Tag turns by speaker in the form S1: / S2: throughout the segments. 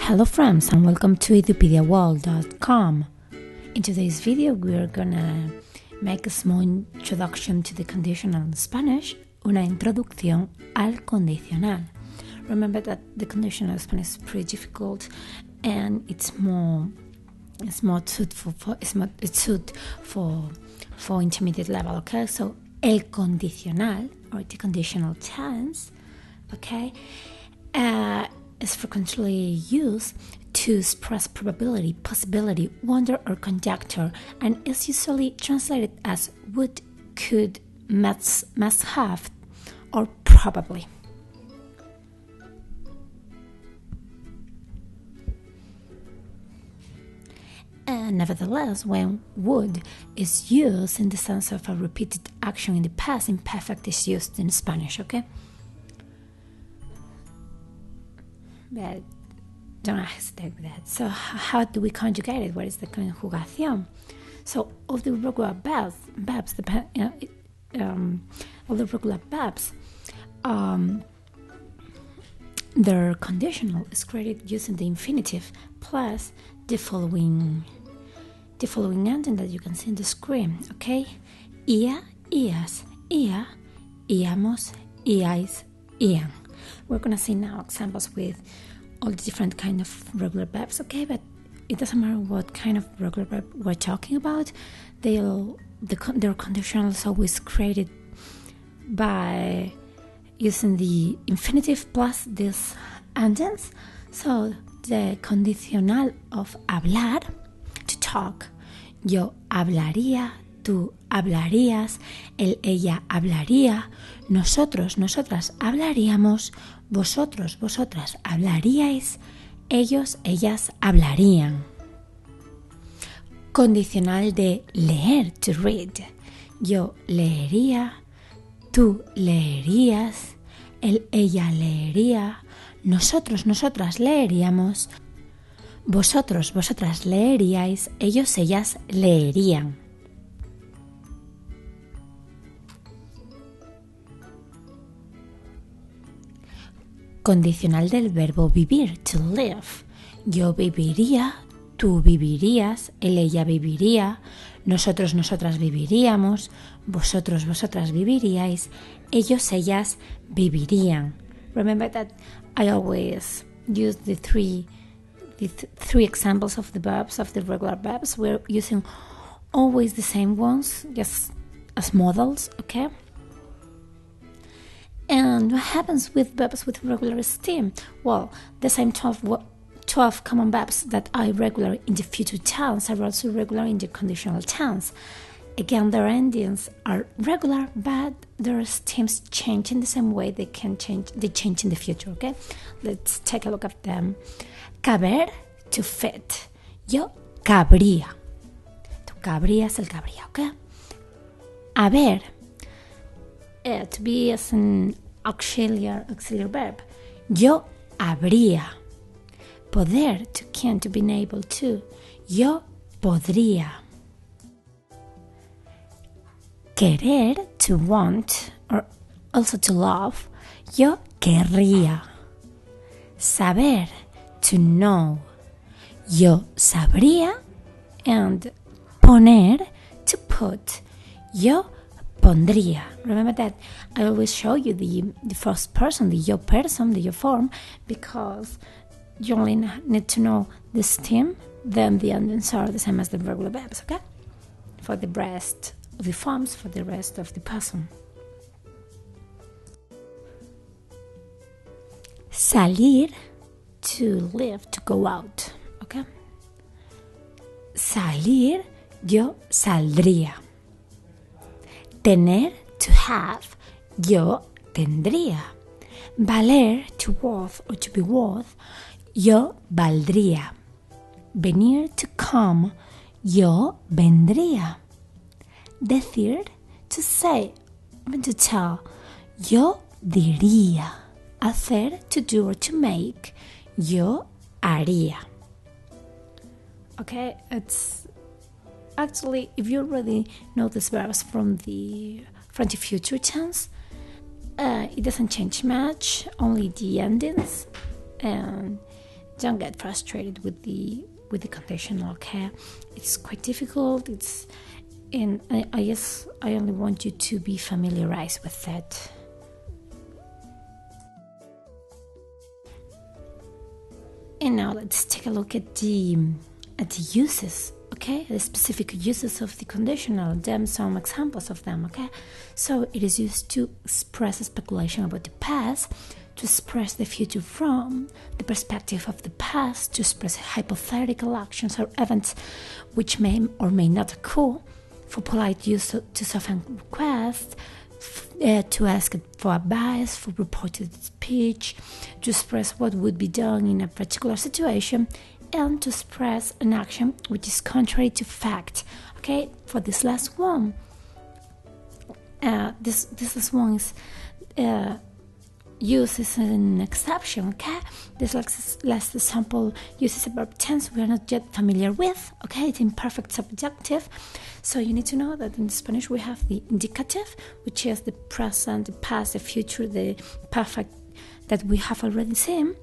S1: Hello friends and welcome to edupediaworld.com. In today's video we are gonna make a small introduction to the conditional in Spanish, una introducción al condicional. Remember that the conditional in Spanish is pretty difficult and it's for intermediate level, okay? So el condicional or the conditional tense, okay, is frequently used to express probability, possibility, wonder, or conjecture, and is usually translated as would, could, must have, or probably. And nevertheless, when would is used in the sense of a repeated action in the past, imperfect is used in Spanish, okay? But don't hesitate with that. So how do we conjugate it? What is the conjugación? So all the regular verbs, their conditional is created using the infinitive plus the following ending that you can see on the screen. Okay, ia, ias, ia, iamos, iais, ian. We're gonna see now examples with all the different kind of regular verbs, okay? But it doesn't matter what kind of regular verb we're talking about. Their conditional is always created by using the infinitive plus these endings. So the condicional of hablar, to talk. Yo hablaría, tú hablarías, él, ella hablaría, nosotros, nosotras hablaríamos, vosotros, vosotras hablaríais, ellos, ellas hablarían. Condicional de leer, to read. Yo leería, tú leerías, él, ella leería, nosotros, nosotras leeríamos, vosotros, vosotras leeríais, ellos, ellas leerían. Condicional del verbo vivir, to live. Yo viviría, tú vivirías, él, ella viviría, nosotros, nosotras viviríamos, vosotros, vosotras viviríais, ellos, ellas vivirían. Remember that I always use the three examples of the verbs, of the regular verbs. We're using always the same ones, just as models, okay? And what happens with verbs with regular stem? Well, the same 12 common verbs that are regular in the future tense are also regular in the conditional tense. Again, their endings are regular, but their stems change in the same way they change in the future, okay? Let's take a look at them. Caber, to fit. Yo cabría. Tú cabrías, él cabría, okay? Haber, to be as an auxiliary verb. Yo habría. Poder, to can, to be able to. Yo podría. Querer, to want, or also to love. Yo querría. Saber, to know. Yo sabría. And poner, to put. Yo pondría. Remember that I always show you the first person, the yo person, the yo form, because you only need to know the stem, then the endings are the same as the regular verbs, okay? For the rest of the forms, for the rest of the person. Salir, to leave, to go out, okay? Salir, yo saldría. Tener, to have, yo tendría. Valer, to worth or to be worth, yo valdría. Venir, to come, yo vendría. Decir, to say, even to tell, yo diría. Hacer, to do or to make, yo haría. Okay, it's actually, if you already know these verbs from the future tense, it doesn't change much, only the endings, and don't get frustrated with the conditional, okay? It's quite difficult. And I only want you to be familiarized with that. And now let's take a look at the uses, okay? The specific uses of the conditional, then some examples of them, okay? So it is used to express a speculation about the past, to express the future from the perspective of the past, to express hypothetical actions or events which may or may not occur, for polite use to soften requests, to ask for advice, for reported speech, to express what would be done in a particular situation, and to express an action which is contrary to fact. Okay, for this last one, this last one is used as an exception. Okay, this last example uses a verb tense we are not yet familiar with. Okay, it's imperfect subjunctive. So you need to know that in Spanish we have the indicative, which is the present, the past, the future, the perfect that we have already seen,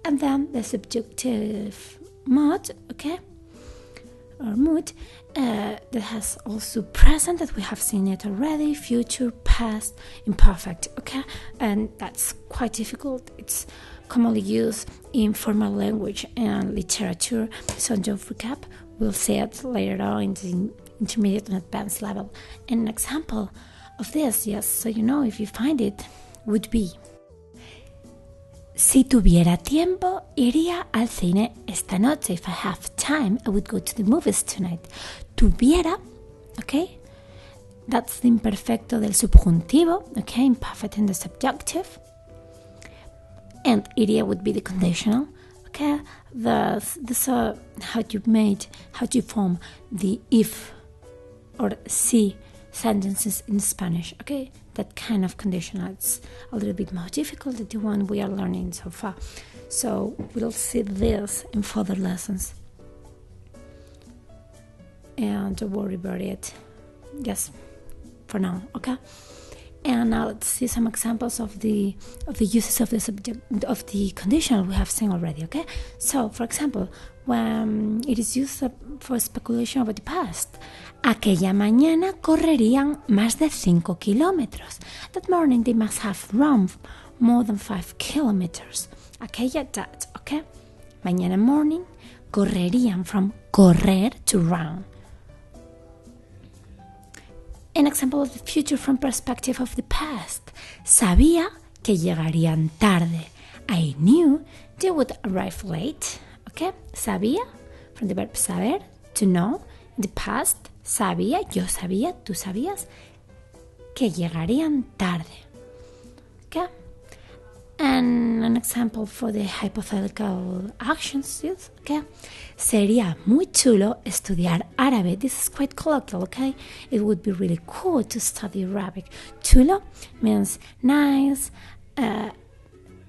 S1: and then the subjunctive mode, okay, or mood, that has also present, that we have seen it already, future, past, imperfect, okay, and that's quite difficult. It's commonly used in formal language and literature, so don't recap. We'll see it later on in the intermediate and advanced level. And an example of this, yes, so you know if you find it, would be: si tuviera tiempo, iría al cine esta noche. If I have time, I would go to the movies tonight. Tuviera, okay, that's the imperfecto del subjuntivo, okay, imperfect in the subjunctive. And iría would be the conditional, okay. This how you form the if or si sentences in Spanish, okay? That kind of conditional. It's a little bit more difficult than the one we are learning so far. So we'll see this in further lessons. And don't worry about it. Just for now, okay? And now let's see some examples of the uses of the subject of the conditional we have seen already, okay? So, for example, when it is used for speculation about the past, aquella mañana correrían más de 5 kilómetros. That morning they must have run more than 5 kilometers. Aquella, that, okay? Mañana morning, correrían, from correr to run. An example of the future from perspective of the past. Sabía que llegarían tarde. I knew they would arrive late. Okay? Sabía, from the verb saber, to know. In the past, sabía, yo sabía, tú sabías, que llegarían tarde. Okay? And an example for the hypothetical actions, yes, okay? Sería muy chulo estudiar árabe. This is quite colloquial, okay? It would be really cool to study Arabic. Chulo means nice, and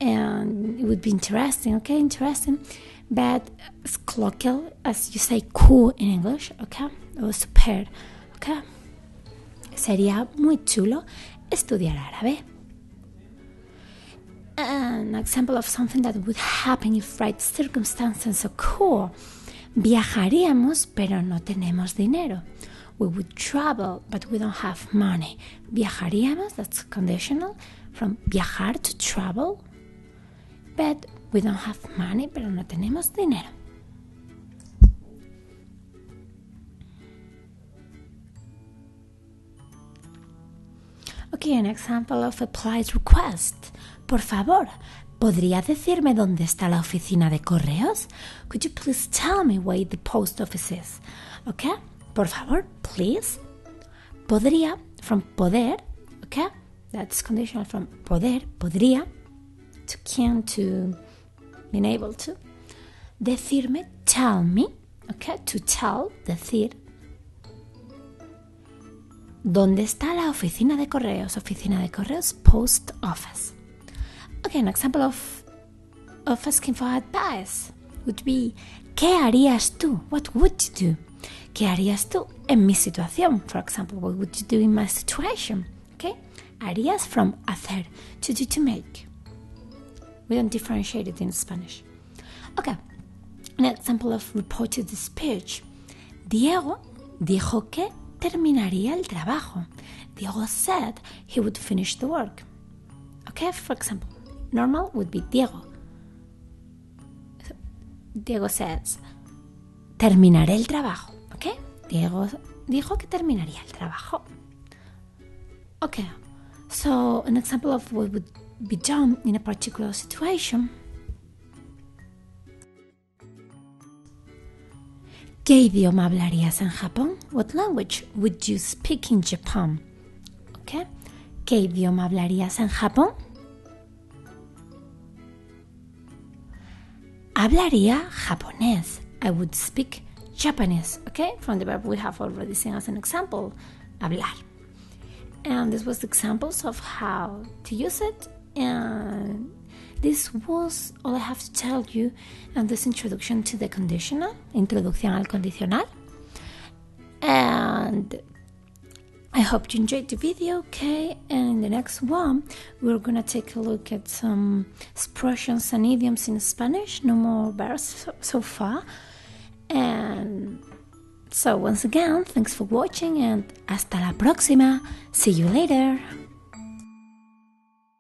S1: it would be interesting, okay? Interesting, but it's colloquial, as you say cool in English, okay? Or super, okay? Sería muy chulo estudiar árabe. An example of something that would happen if right circumstances occur. Viajaríamos, pero no tenemos dinero. We would travel, but we don't have money. Viajaríamos, that's conditional, from viajar to travel, but we don't have money, pero no tenemos dinero. Okay, an example of a polite request. Por favor, ¿podría decirme dónde está la oficina de correos? Could you please tell me where the post office is? Okay, por favor, please. Podría, from poder, okay? That's conditional from poder, podría, to can, to being able to. Decirme, tell me, okay? To tell, decir. ¿Dónde está la oficina de correos? Oficina de correos, post office. Okay, an example of asking for advice would be, ¿qué harías tú? What would you do? ¿Qué harías tú en mi situación? For example, what would you do in my situation? Okay, harías from hacer, to do, to make. We don't differentiate it in Spanish. Okay, an example of reported speech. Diego dijo que terminaría el trabajo. Diego said he would finish the work. Okay, for example, normal would be Diego. Diego says, terminaré el trabajo. Okay, Diego dijo que terminaría el trabajo. Okay, so an example of what would be done in a particular situation. ¿Qué idioma hablarías en Japón? What language would you speak in Japan? Okay. ¿Qué idioma hablarías en Japón? Hablaría japonés. I would speak Japanese. Okay, from the verb we have already seen as an example, hablar. And this was the examples of how to use it. And this was all I have to tell you in this introduction to the conditional, introducción al condicional. And I hope you enjoyed the video, okay? And in the next one, we're gonna take a look at some expressions and idioms in Spanish. No more verbs so far. And so once again, thanks for watching and hasta la próxima. See you later.